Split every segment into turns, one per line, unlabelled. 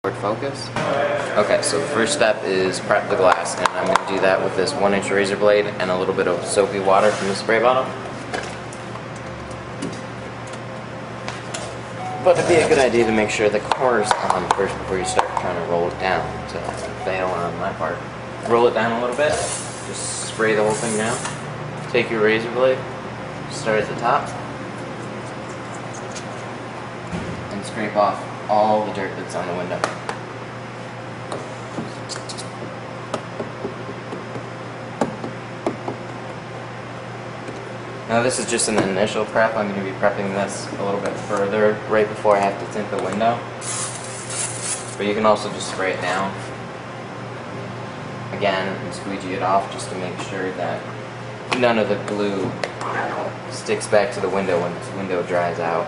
Focus. Okay, so the first step is prep the glass, and I'm going to do that with this 1-inch razor blade and a little bit of soapy water from the spray bottle. But it'd be a good idea to make sure the core's on first before you start trying to roll it down. So fail on my part. Roll it down a little bit. Just spray the whole thing down. Take your razor blade, start at the top, and scrape off all the dirt that's on the window. Now this is just an initial prep. I'm going to be prepping this a little bit further right before I have to tint the window. But you can also just spray it down again and squeegee it off just to make sure that none of the glue sticks back to the window when this window dries out.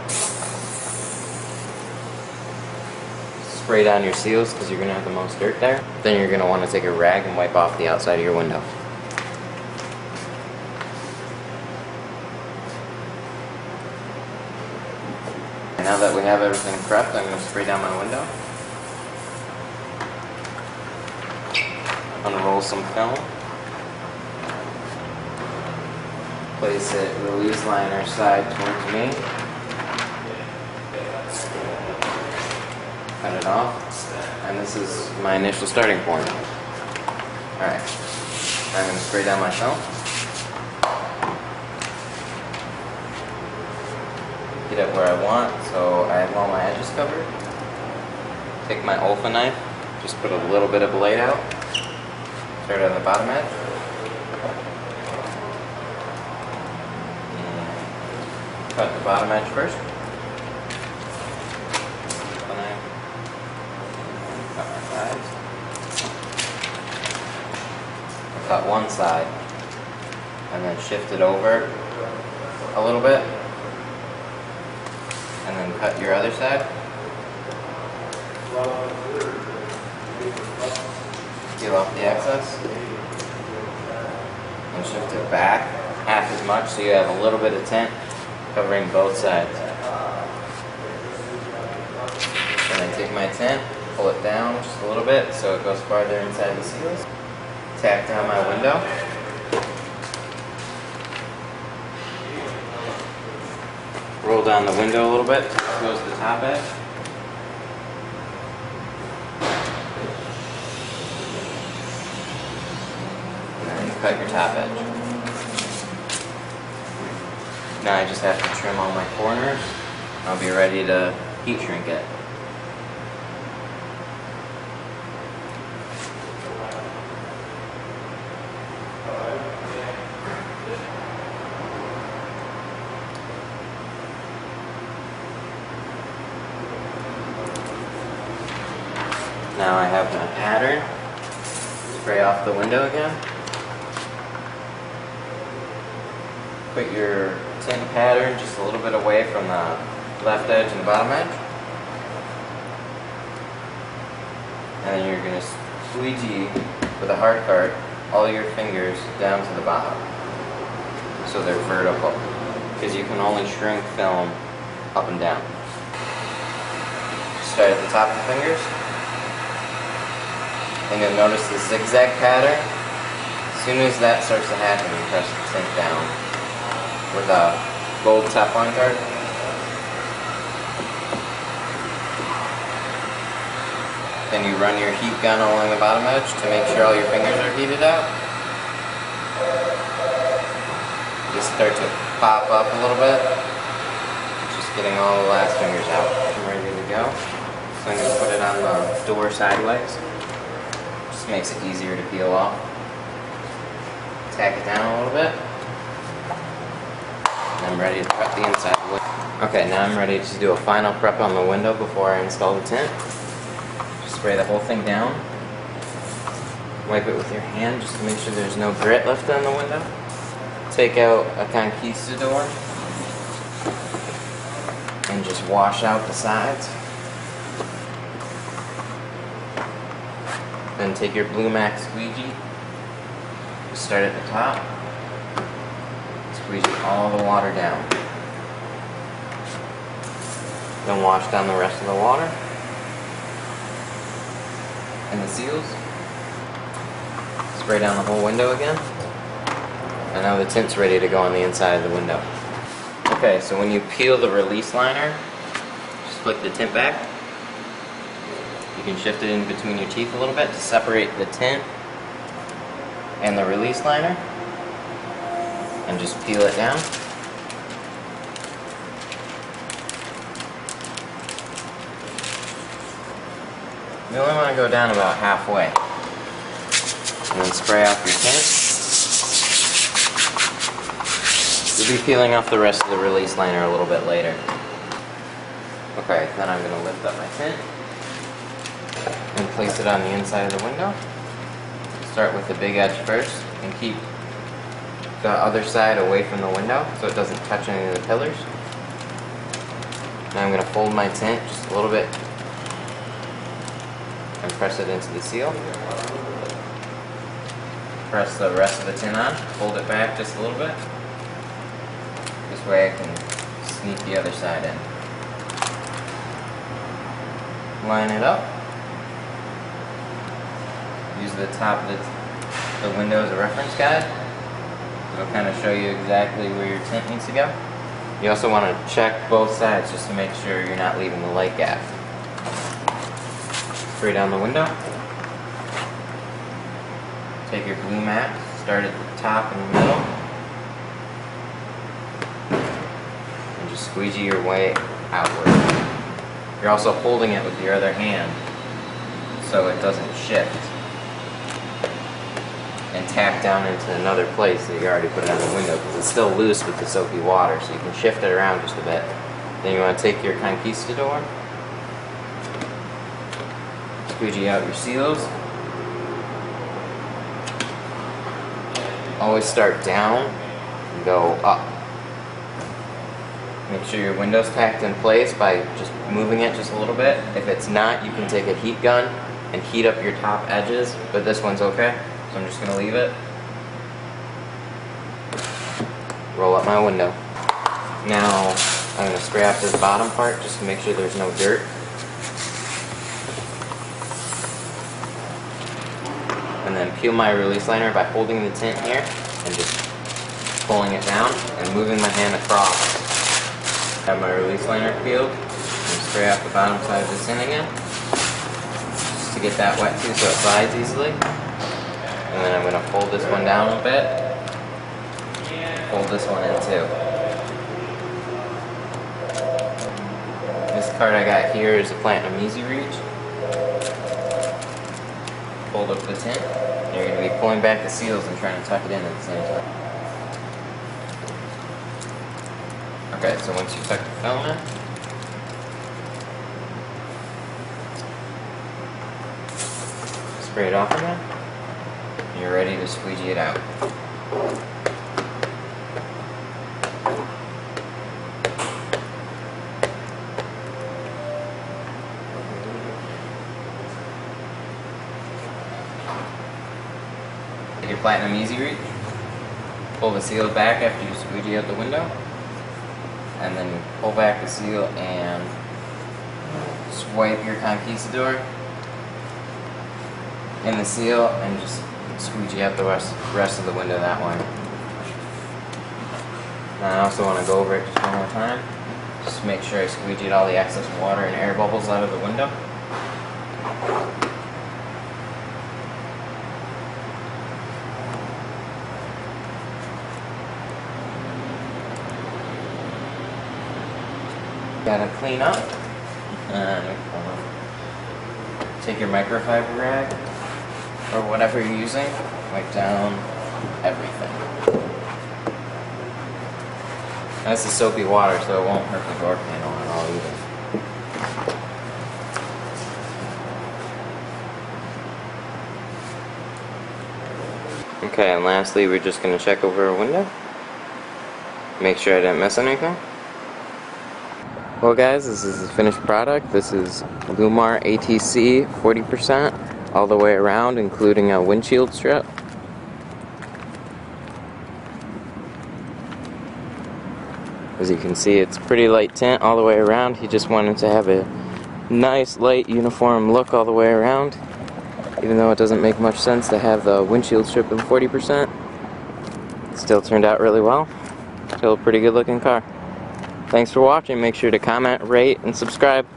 Spray down your seals because you're going to have the most dirt there. Then you're going to want to take a rag and wipe off the outside of your window. Now that we have everything prepped, I'm going to spray down my window. Unroll some film. Place it release liner side towards me. Cut it off. And this is my initial starting point. Alright. I'm going to spray down my film. Get it where I want, so I have all my edges covered. Take my Olfa knife, just put a little bit of blade out. Start on the bottom edge. And cut the bottom edge first. Cut my sides. Cut one side, and then shift it over a little bit. And then cut your other side. Peel off the excess. And shift it back half as much so you have a little bit of tint covering both sides. And then take my tint, pull it down just a little bit so it goes farther inside the seals. Tack down my window. Roll down the window a little bit to close the top edge. And then you cut your top edge. Now I just have to trim all my corners. I'll be ready to heat shrink it. Now I have my pattern. Spray off the window again. Put your tint pattern just a little bit away from the left edge and the bottom edge. And then you're going to squeegee with a hard cart all your fingers down to the bottom. So they're vertical. Because you can only shrink film up and down. Start at the top of the fingers. And you'll notice the zigzag pattern. As soon as that starts to happen, you press the tint down with a gold Teflon card. Then you run your heat gun along the bottom edge to make sure all your fingers are heated out. Just start to pop up a little bit. Just getting all the last fingers out. I'm ready to go. So I'm going to put it on the door sideways. Just makes it easier to peel off. Tack it down a little bit. And I'm ready to prep the inside of the window. Okay, now I'm ready to do a final prep on the window before I install the tint. Just spray the whole thing down. Wipe it with your hand just to make sure there's no grit left on the window. Take out a conquistador and just wash out the sides. Then take your Blue Max squeegee, start at the top, squeegee all the water down. Then wash down the rest of the water. and the seals. Spray down the whole window again. And now the tint's ready to go on the inside of the window. Okay, so when you peel the release liner, just flick the tint back. You can shift it in between your teeth a little bit to separate the tint and the release liner. And just peel it down. You only want to go down about halfway. And then spray off your tint. You'll be peeling off the rest of the release liner a little bit later. Okay, then I'm going to lift up my tint and place it on the inside of the window. Start with the big edge first and keep the other side away from the window so it doesn't touch any of the pillars. Now I'm going to fold my tint just a little bit and press it into the seal. Press the rest of the tint on, fold it back just a little bit. This way I can sneak the other side in. Line it up. Use the top of the window as a reference guide. It'll kind of show you exactly where your tint needs to go. You also want to check both sides just to make sure you're not leaving the light gap. Spray down the window. Take your glue mat, start at the top and the middle, and just squeegee your way outward. You're also holding it with your other hand so it doesn't shift and tap down into another place that you already put it on the window, because it's still loose with the soapy water, so you can shift it around just a bit. Then you want to take your conquistador, squeegee out your seals. Always start down and go up. Make sure your window's tacked in place by just moving it just a little bit. If it's not, you can take a heat gun and heat up your top edges, but this one's okay, so I'm just going to leave it. Roll up my window. Now I'm going to spray off this bottom part just to make sure there's no dirt. And then peel my release liner by holding the tint here and just pulling it down and moving my hand across. Have my release liner peeled and spray off the bottom side of the tint again just to get that wet too so it slides easily. And then I'm going to fold this one down a bit. Fold this one in too. This card I got here is a Platinum Easy Reach. Fold up the tint. You're going to be pulling back the seals and trying to tuck it in at the same time. Okay, so once you tuck the film in, spray it off again, and you're ready to squeegee it out. Take your Platinum Easy Reach, pull the seal back after you squeegee out the window, and then you pull back the seal and swipe your conquistador in the seal and just squeegee out the rest of the window that way. Now I also want to go over it just one more time. Just make sure I squeegeed all the excess water and air bubbles out of the window. Gotta clean up. Take your microfiber rag or whatever you're using, wipe down everything. That's the soapy water, so it won't hurt the door panel at all either. Okay, and lastly, we're just going to check over our window. Make sure I didn't miss anything. Well guys, this is the finished product. This is Lumar ATC 40% all the way around, including a windshield strip. As you can see, it's pretty light tint all the way around. He just wanted to have a nice light uniform look all the way around. Even though it doesn't make much sense to have the windshield strip in 40%, it still turned out really well. Still a pretty good looking car. Thanks for watching. Make sure to comment, rate, and subscribe.